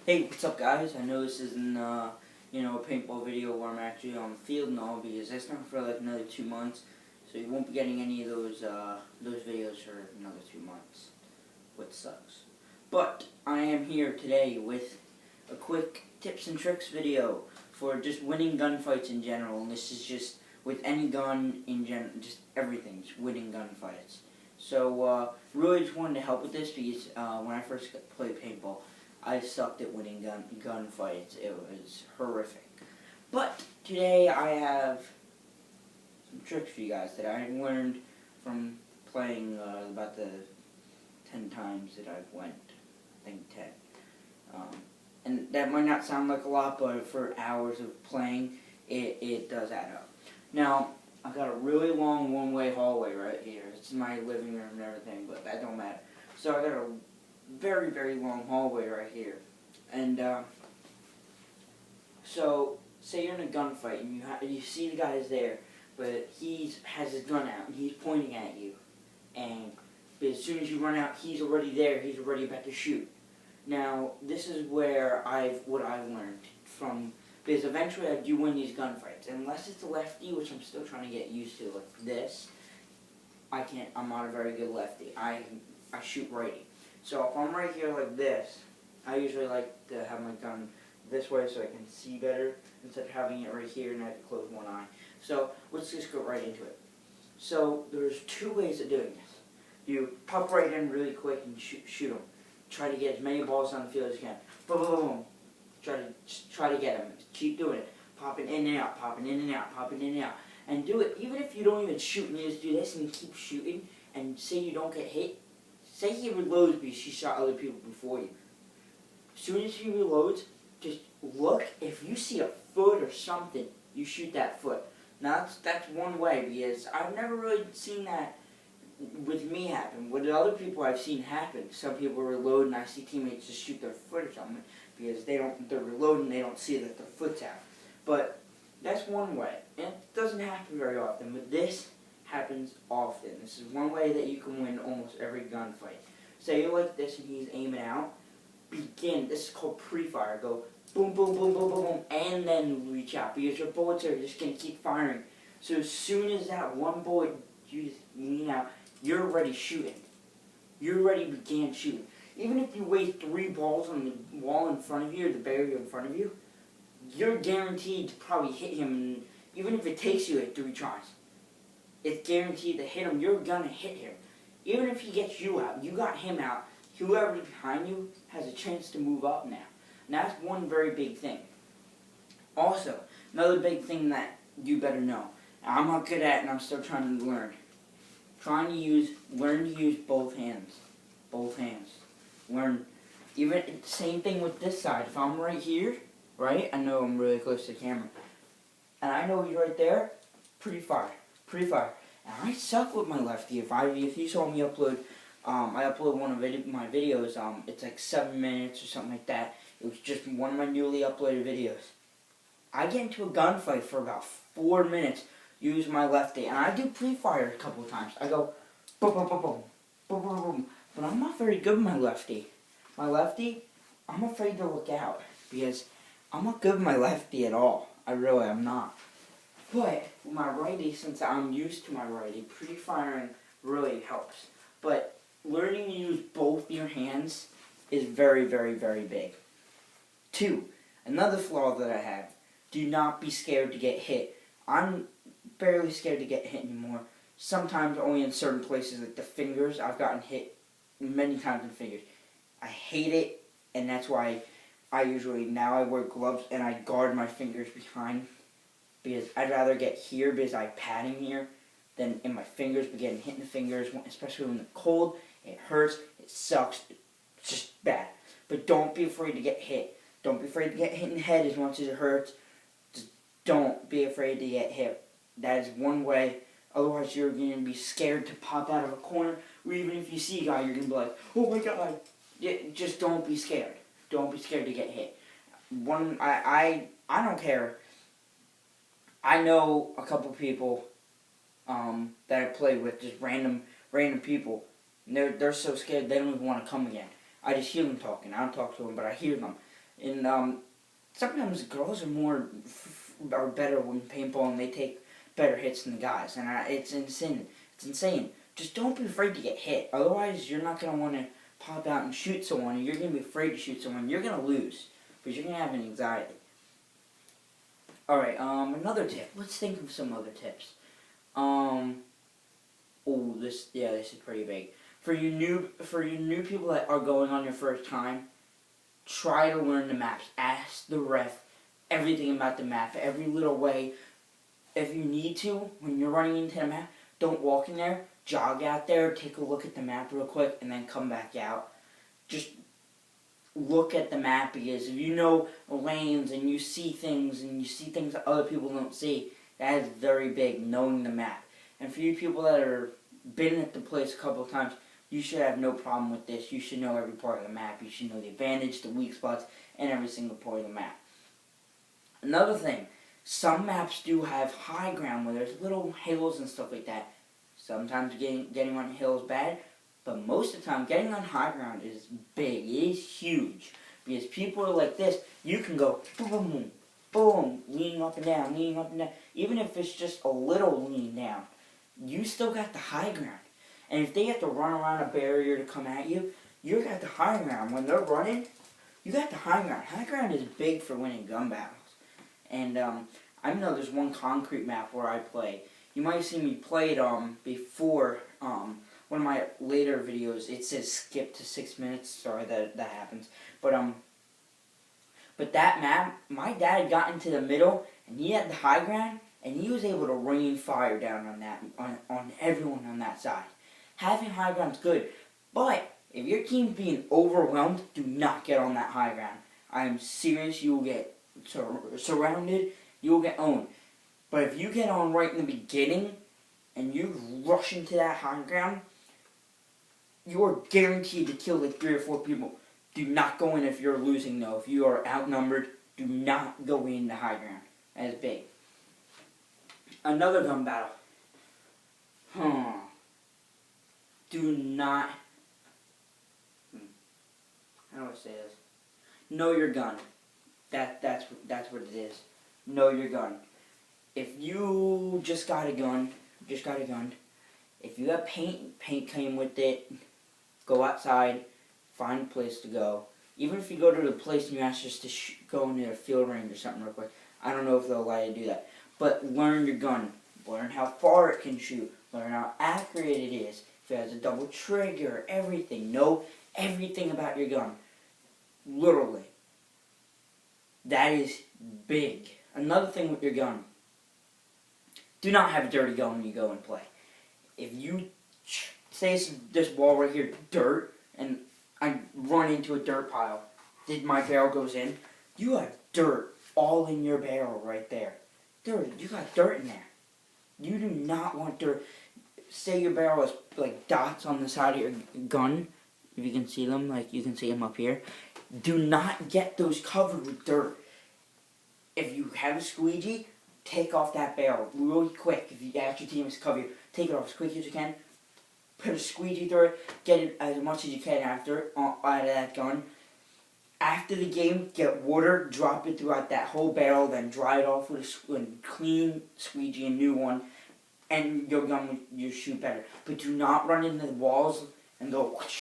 Hey, what's up, guys? I know this isn't, a paintball video where I'm actually on the field and all, because that's not for like another 2 months, so you won't be getting any of those videos for another 2 months, which sucks. But I am here today with a quick tips and tricks video for just winning gunfights in general, and this is just with any gun in general, just everything, just winning gunfights. So, really just wanted to help with this because when I first played paintball, I sucked at winning gunfights. It was horrific. But today I have some tricks for you guys that I learned from playing about the 10 times that I've went. I think 10. And that might not sound like a lot, but for hours of playing, it does add up. Now, I've got a really long one-way hallway right here. It's my living room and everything, but that don't matter. So I got a very, very long hallway right here. And so say you're in a gunfight and you see the guy's there, but he has his gun out and he's pointing at you. And as soon as you run out, he's already there. He's already about to shoot. Now, this is where what I've learned from, because eventually I do win these gunfights. Unless it's a lefty, which I'm still trying to get used to, like this. I'm not a very good lefty. I shoot righty. So if I'm right here like this, I usually like to have my gun this way so I can see better, instead of having it right here and I have to close one eye. So let's just go right into it. So there's 2 ways of doing this. You pop right in really quick and shoot them. Try to get as many balls on the field as you can. Boom, boom, boom. Try to get them. Keep doing it. Popping in and out, popping in and out, popping in and out. And do it even if you don't even shoot, and you just do this and you keep shooting, and say you don't get hit. Say he reloads because he shot other people before you. As soon as he reloads, just look. If you see a foot or something, you shoot that foot. Now that's one way, because I've never really seen that with me happen. With other people I've seen happen, some people reload and I see teammates just shoot their foot or something because they're reloading, they don't see that their foot's out. But that's one way. And it doesn't happen very often, but this happens often. This is one way that you can win almost every gunfight. Say you're like this and he's aiming out. Begin. This is called pre-fire. Go boom, boom, boom, boom, boom, boom, and then reach out, because your bullets are just going to keep firing. So as soon as that one bullet, you just lean out, you're already shooting. You already began shooting. Even if you waste 3 balls on the wall in front of you, or the barrier in front of you, you're guaranteed to probably hit him, and even if it takes you like 3 tries. It's guaranteed to hit him. You're going to hit him. Even if he gets you out, you got him out, whoever's behind you has a chance to move up now. And that's one very big thing. Also, another big thing that you better know, and I'm not good at it and I'm still trying to learn. Learn to use both hands. Both hands. Learn. Even, same thing with this side. If I'm right here, right, I know I'm really close to the camera, and I know he's right there, pre-fire. Pre-fire. And I suck with my lefty. If you saw me upload, I upload one of my videos, it's like 7 minutes or something like that. It was just one of my newly uploaded videos. I get into a gunfight for about 4 minutes, use my lefty, and I do pre-fire a couple of times. I go boom, boom, boom, boom, boom, boom, boom, but I'm not very good with my lefty. My lefty, I'm afraid to look out, because I'm not good with my lefty at all. I really am not. But with my righty, since I'm used to my righty, pre-firing really helps. But learning to use both your hands is very, very, very big. 2, another flaw that I have, do not be scared to get hit. I'm barely scared to get hit anymore. Sometimes only in certain places, like the fingers. I've gotten hit many times in the fingers. I hate it, and that's why now I wear gloves and I guard my fingers behind, because I'd rather get here because I have padding here than in my fingers, but getting hit in the fingers, especially when it's cold, it hurts, it sucks, it's just bad. But don't be afraid to get hit. Don't be afraid to get hit in the head as much as it hurts. Just don't be afraid to get hit. That is one way. Otherwise, you're going to be scared to pop out of a corner, or even if you see a guy, you're going to be like, oh my god. Just don't be scared. Don't be scared to get hit. I don't care. I know a couple people that I play with, just random people. And they're so scared they don't even want to come again. I just hear them talking. I don't talk to them, but I hear them. And sometimes girls are better when paintball, and they take better hits than the guys, and it's insane. It's insane. Just don't be afraid to get hit. Otherwise, you're not gonna want to pop out and shoot someone. And you're gonna be afraid to shoot someone. You're gonna lose because you're gonna have an anxiety. All right. Another tip. Let's think of some other tips. Oh, this is pretty big. For you new people that are going on your first time, try to learn the maps. Ask the ref everything about the map, every little way. If you need to, when you're running into the map, don't walk in there. Jog out there, take a look at the map real quick, and then come back out. Just look at the map, because if you know lanes and you see things that other people don't see, that is very big, knowing the map. And for you people that are been at the place a couple of times, you should have no problem with this. You should know every part of the map. You should know the advantage, the weak spots, and every single part of the map. Another thing, some maps do have high ground where there's little hills and stuff like that. Sometimes getting on a hill is bad, but most of the time getting on high ground is big. It is huge. Because people are like this, you can go boom, boom, boom, leaning up and down, leaning up and down. Even if it's just a little lean down, you still got the high ground. And if they have to run around a barrier to come at you, you got the high ground. When they're running, you got the high ground. High ground is big for winning gun battles. And I know there's one concrete map where I play. You might have seen me play it before one of my later videos. It says skip to 6 minutes. Sorry that happens. But that map, my dad got into the middle, and he had the high ground, and he was able to rain fire down on everyone on that side. Having high ground is good, but if your team's being overwhelmed, do not get on that high ground. I am serious. You will get surrounded. You will get owned. But if you get on right in the beginning and you rush into that high ground, you are guaranteed to kill like 3 or 4 people. Do not go in if you're losing, though. If you are outnumbered, do not go in the high ground. That is big. Another gun battle. Do not... How do I say this? Know your gun. That's what it is. Know your gun. If you just got a gun, if you have paint came with it, go outside, find a place to go. Even if you go to the place and you ask just to go into a field range or something real quick, I don't know if they'll allow you to do that. But learn your gun. Learn how far it can shoot. Learn how accurate it is. If it has a double trigger, everything. Know everything about your gun. Literally. That is big. Another thing with your gun. Do not have a dirty gun when you go and play. If you say this wall right here, dirt, and I run into a dirt pile, then my barrel goes in, you have dirt all in your barrel right there. Dirt, you got dirt in there. You do not want dirt. Say your barrel has like dots on the side of your gun, if you can see them, like you can see them up here. Do not get those covered with dirt. If you have a squeegee, take off that barrel really quick. If you ask your team to cover you, take it off as quick as you can. Put a squeegee through it. Get it as much as you can out of that gun. After the game, get water, drop it throughout that whole barrel, then dry it off with a clean squeegee, a new one, and your gun will shoot better. But do not run into the walls and go